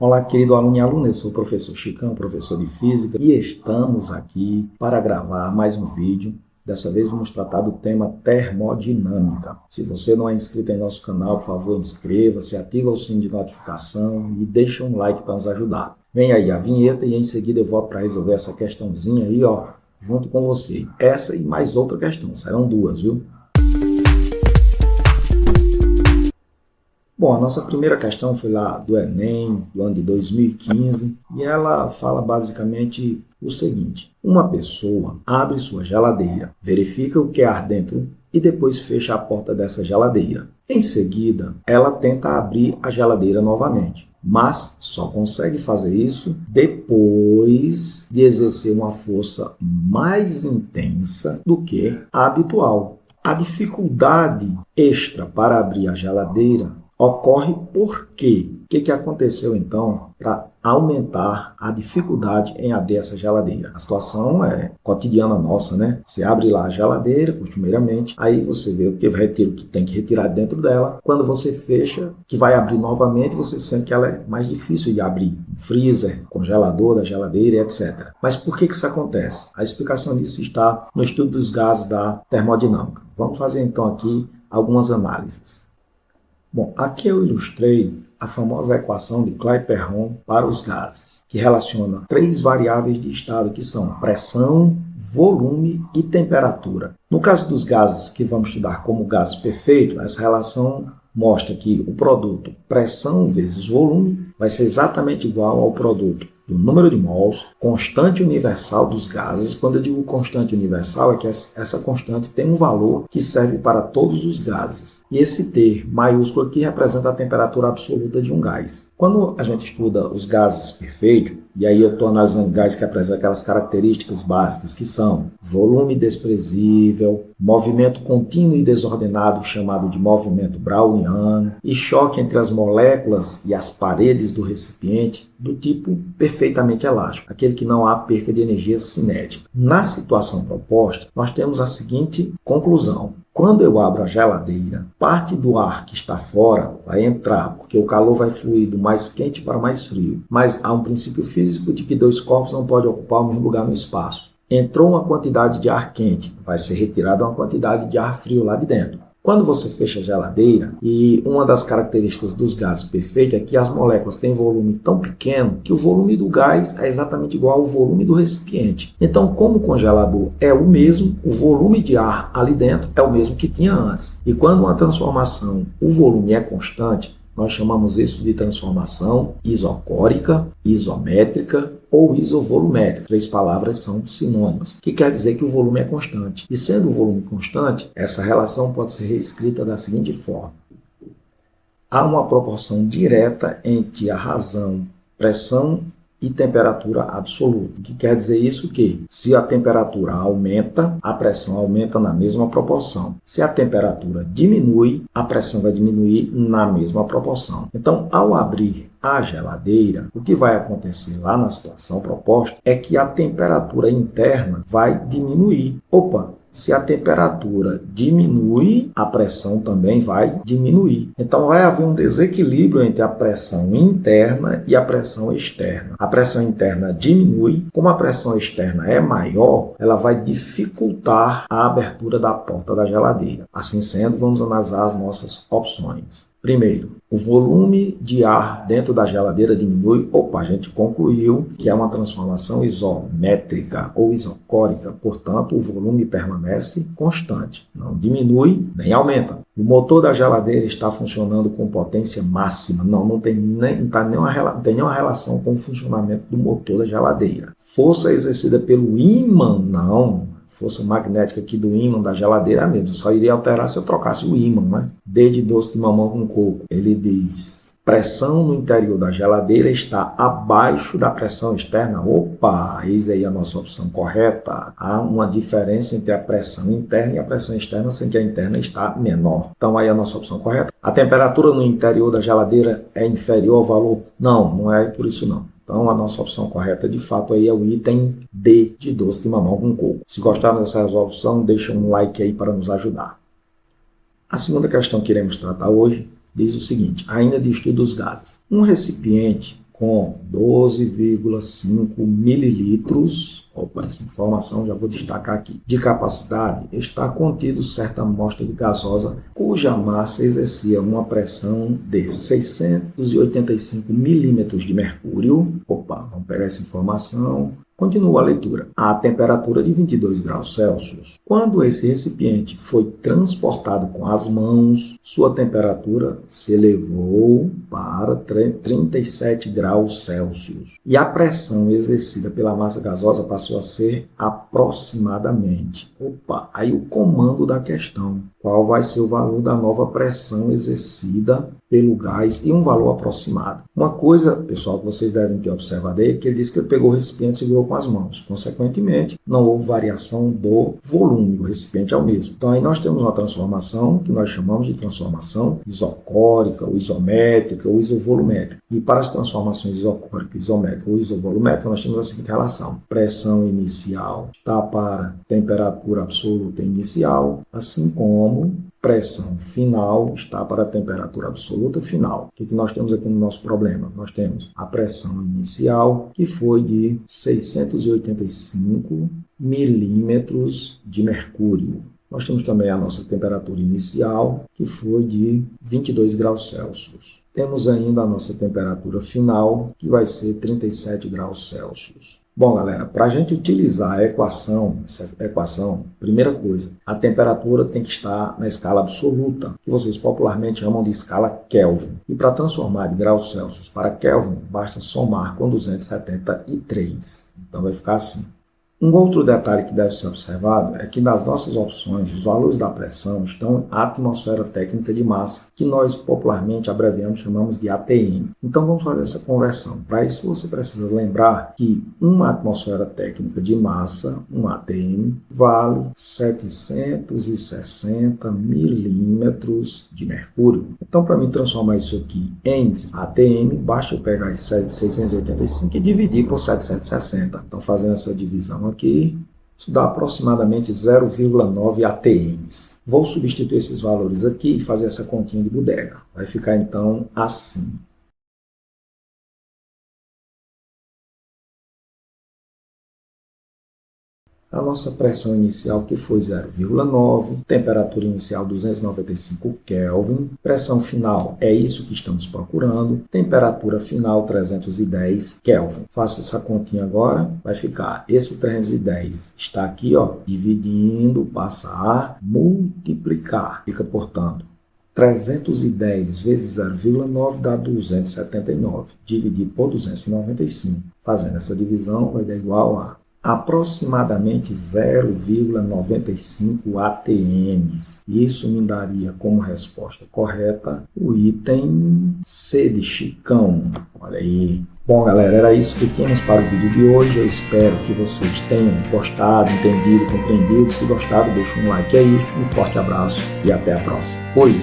Olá, querido aluno e aluna, eu sou o professor Chicão, professor de Física, e estamos aqui para gravar mais um vídeo. Dessa vez vamos tratar do tema termodinâmica. Se você não é inscrito em nosso canal, por favor, inscreva-se, ativa o sininho de notificação e deixa um like para nos ajudar. Vem aí a vinheta e em seguida eu volto para resolver essa questãozinha aí, junto com você. Essa e mais outra questão, serão duas, viu? Bom, a nossa primeira questão foi lá do Enem, do ano de 2015, e ela fala basicamente o seguinte: uma pessoa abre sua geladeira, verifica o que há dentro e depois fecha a porta dessa geladeira. Em seguida, ela tenta abrir a geladeira novamente, mas só consegue fazer isso depois de exercer uma força mais intensa do que a habitual. A dificuldade extra para abrir a geladeira ocorre por quê? O que aconteceu então para aumentar a dificuldade em abrir essa geladeira? A situação é cotidiana nossa, né? Você abre lá a geladeira, costumeiramente, aí você vê o que tem que retirar dentro dela. Quando você fecha, que vai abrir novamente, você sente que ela é mais difícil de abrir. Freezer, congelador da geladeira, etc. Mas por que isso acontece? A explicação disso está no estudo dos gases da termodinâmica. Vamos fazer então aqui algumas análises. Bom, aqui eu ilustrei a famosa equação de Clapeyron para os gases, que relaciona três variáveis de estado que são pressão, volume e temperatura. No caso dos gases que vamos estudar como gases perfeitos, essa relação mostra que o produto pressão vezes volume vai ser exatamente igual ao produto do número de mols, constante universal dos gases. Quando eu digo constante universal, é que essa constante tem um valor que serve para todos os gases. E esse T maiúsculo aqui representa a temperatura absoluta de um gás. Quando a gente estuda os gases perfeitos, e aí eu estou analisando gás que apresentam aquelas características básicas que são volume desprezível, movimento contínuo e desordenado chamado de movimento browniano e choque entre as moléculas e as paredes do recipiente do tipo perfeitamente elástico, aquele que não há perca de energia cinética. Na situação proposta, nós temos a seguinte conclusão: quando eu abro a geladeira, parte do ar que está fora vai entrar, porque o calor vai fluir do mais quente para o mais frio. Mas há um princípio físico de que dois corpos não podem ocupar o mesmo lugar no espaço. Entrou uma quantidade de ar quente, vai ser retirada uma quantidade de ar frio lá de dentro. Quando você fecha a geladeira, e uma das características dos gases perfeitos é que as moléculas têm volume tão pequeno que o volume do gás é exatamente igual ao volume do recipiente. Então, como o congelador é o mesmo, o volume de ar ali dentro é o mesmo que tinha antes. E quando uma transformação, o volume é constante, nós chamamos isso de transformação isocórica, isométrica ou isovolumétrica. Três palavras são sinônimas, que quer dizer que o volume é constante. E sendo o volume constante, essa relação pode ser reescrita da seguinte forma: há uma proporção direta entre a razão, pressão e temperatura absoluta. O que quer dizer isso? Que se a temperatura aumenta, a pressão aumenta na mesma proporção. Se a temperatura diminui, a pressão vai diminuir na mesma proporção. Então, ao abrir a geladeira, o que vai acontecer lá na situação proposta é que a temperatura interna vai diminuir. Se a temperatura diminui, a pressão também vai diminuir. Então, vai haver um desequilíbrio entre a pressão interna e a pressão externa. A pressão interna diminui, como a pressão externa é maior, ela vai dificultar a abertura da porta da geladeira. Assim sendo, vamos analisar as nossas opções. Primeiro, o volume de ar dentro da geladeira diminui. A gente concluiu que é uma transformação isométrica ou isocórica, portanto, o volume permanece constante, não diminui nem aumenta. O motor da geladeira está funcionando com potência máxima. Não tem nenhuma relação com o funcionamento do motor da geladeira. Força exercida pelo ímã, não. Força magnética aqui do ímã da geladeira é a mesma, só iria alterar se eu trocasse o ímã, né? D de doce de mamão com coco. Ele diz: pressão no interior da geladeira está abaixo da pressão externa. Eis aí a nossa opção correta. Há uma diferença entre a pressão interna e a pressão externa, sendo que a interna está menor. Então aí a nossa opção correta. A temperatura no interior da geladeira é inferior ao valor? Não é por isso não. Então, a nossa opção correta, de fato, aí é o item D de doce de mamão com coco. Se gostaram dessa resolução, deixa um like aí para nos ajudar. A segunda questão que iremos tratar hoje diz o seguinte, ainda de estudo dos gases. Um recipiente com 12,5 mililitros, opa, essa informação já vou destacar aqui, de capacidade, está contido certa amostra de gasosa cuja massa exercia uma pressão de 685 milímetros de mercúrio. Opa, vamos pegar essa informação. Continua a leitura. A temperatura de 22 graus Celsius. Quando esse recipiente foi transportado com as mãos, sua temperatura se elevou para 37 graus Celsius. E a pressão exercida pela massa gasosa passou a ser aproximadamente. Opa, aí o comando da questão. Qual vai ser o valor da nova pressão exercida pelo gás e um valor aproximado. Uma coisa, pessoal, que vocês devem ter observado aí, é que ele disse que ele pegou o recipiente e segurou com as mãos. Consequentemente, não houve variação do volume, o recipiente é o mesmo. Então, aí nós temos uma transformação que nós chamamos de transformação isocórica, ou isométrica, ou isovolumétrica. E para as transformações isocórica, isométrica ou isovolumétrica, nós temos a seguinte relação. Pressão inicial está para temperatura absoluta inicial, assim como pressão final está para a temperatura absoluta final. O que nós temos aqui no nosso problema? Nós temos a pressão inicial, que foi de 685 milímetros de mercúrio. Nós temos também a nossa temperatura inicial, que foi de 22 graus Celsius. Temos ainda a nossa temperatura final, que vai ser 37 graus Celsius. Bom, galera, para a gente utilizar essa equação, primeira coisa, a temperatura tem que estar na escala absoluta, que vocês popularmente chamam de escala Kelvin. E para transformar de graus Celsius para Kelvin, basta somar com 273. Então vai ficar assim. Um outro detalhe que deve ser observado é que nas nossas opções, os valores da pressão estão na atmosfera técnica de massa, que nós popularmente abreviamos, chamamos de ATM. Então vamos fazer essa conversão. Para isso você precisa lembrar que uma atmosfera técnica de massa, um ATM, vale 760 milímetros de mercúrio. Então para mim transformar isso aqui em ATM, basta eu pegar 685 e dividir por 760. Então fazendo essa divisão aqui, isso dá aproximadamente 0,9 ATMs. Vou substituir esses valores aqui e fazer essa continha de bodega. Vai ficar então assim. A nossa pressão inicial, que foi 0,9, temperatura inicial 295 Kelvin, pressão final é isso que estamos procurando, temperatura final 310 Kelvin. Faço essa continha agora, vai ficar, esse 310 está aqui, ó, dividindo, passa a multiplicar, fica, portanto, 310 vezes 0,9 dá 279, dividido por 295. Fazendo essa divisão, vai dar igual a aproximadamente 0,95 ATMs. Isso me daria como resposta correta o item C de Chicão. Olha aí. Bom, galera, era isso que tínhamos para o vídeo de hoje. Eu espero que vocês tenham gostado, entendido, compreendido. Se gostado, deixa um like aí. Um forte abraço e até a próxima. Fui!